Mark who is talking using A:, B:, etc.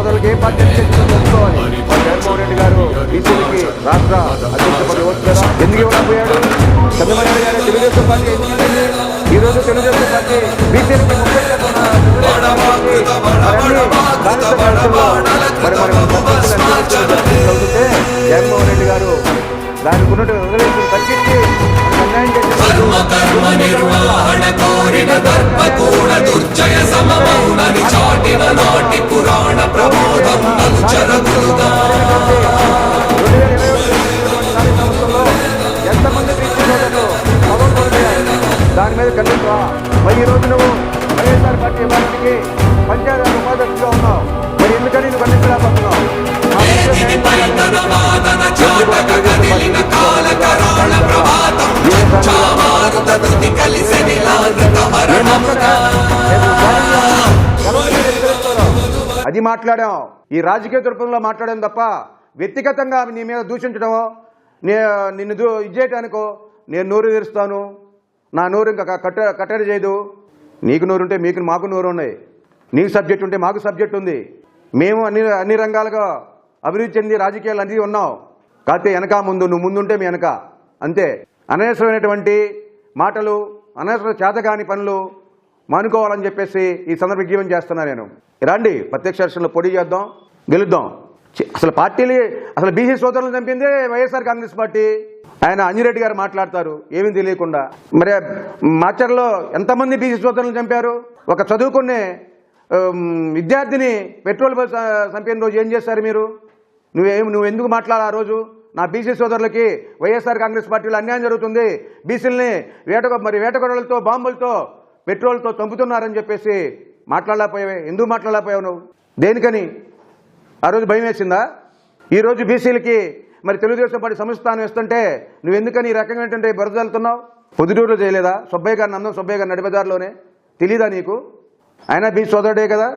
A: సోదరులకు ఏ పార్టీ తెలుసుకోవాలి. జగన్మోహన్ రెడ్డి గారు బీసీలకి రాష్ట్ర అధ్యక్ష పదవి ఇవ్వచ్చు కదా, ఎందుకు ఇవ్వలేకపోయాడు? చంద్రబాబు నాయుడు గారు తెలుగుదేశం పార్టీ ఈ రోజు తెలుగుదేశం పార్టీ బీసీలకి చదివితే జగన్మోహన్ రెడ్డి గారు దానికి ఉన్నట్టు రిజర్వేషన్ తగ్గించి అన్యాయం ఎంతమంది దాని మీద ఖండించవా? మరి ఈ రోజు నువ్వు వైఎస్ఆర్ పార్టీ పార్టీకి పంచాయతీ ఉపాధ్యక్షుడిగా ఉన్నావు, మరి ఎందుకని నువ్వు ఖండించలేకపోతున్నావు? అది మాట్లాడాం, ఈ రాజకీయ దృక్పథంలో మాట్లాడాం తప్ప వ్యక్తిగతంగా నీ మీద దూషించడమో నిన్ను ఇది చేయటానికో నేను నోరు తెరుస్తాను, నా నోరు ఇంకా కట్టడి చేయదు. నీకు నోరు ఉంటే మీకు మాకు నోరు ఉన్నాయి, నీకు సబ్జెక్ట్ ఉంటే మాకు సబ్జెక్ట్ ఉంది. మేము అన్ని రంగాలుగా అభివృద్ధి చెంది రాజకీయాలు అన్నీ ఉన్నాం. కాకపోతే వెనక ముందు, నువ్వు ముందుంటే మీ వెనక అంతే. అనవసరమైనటువంటి మాటలు, అనవసర చేతగాని పనులు మానుకోవాలని చెప్పేసి ఈ సందర్భ జీవనం చేస్తున్నా నేను. రండి ప్రత్యక్ష ఎలక్షన్లో పోటీ చేద్దాం, గెలుద్దాం. అసలు బీసీ సోదరులు చంపిందే వైఎస్ఆర్ కాంగ్రెస్ పార్టీ. ఆయన అంజిరెడ్డి గారు మాట్లాడతారు ఏమీ తెలియకుండా. మరి మాచర్లో ఎంతమంది బీసీ సోదరులను చంపారు? ఒక చదువుకునే విద్యార్థిని పెట్రోల్ చంపిన రోజు ఏం చేస్తారు మీరు? నువ్వు ఎందుకు మాట్లాడాలి ఆ రోజు? నా బీసీ సోదరులకి వైఎస్ఆర్ కాంగ్రెస్ పార్టీలో అన్యాయం జరుగుతుంది, బీసీలని వేటగొడలతో, బాంబులతో, పెట్రోల్తో చంపుతున్నారని చెప్పేసి మాట్లాడలేకపోయావే. ఎందుకు మాట్లాడలేకపోయావు నువ్వు? దేనికని? ఆ రోజు భయం వేసిందా? ఈరోజు బీసీలకి మరి తెలుగుదేశం పార్టీ సంస్థానం ఇస్తుంటే నువ్వు ఎందుకని ఈ రకంగా ఏంటంటే బురదలుతున్నావు? పొద్దుటూరులో చేయలేదా? సుబ్బయ్య గారు, నందం సుబ్బయ్య గారు నడిపేదారిలోనే తెలీదా నీకు? ఆయన బీసీ సోదరుడే కదా.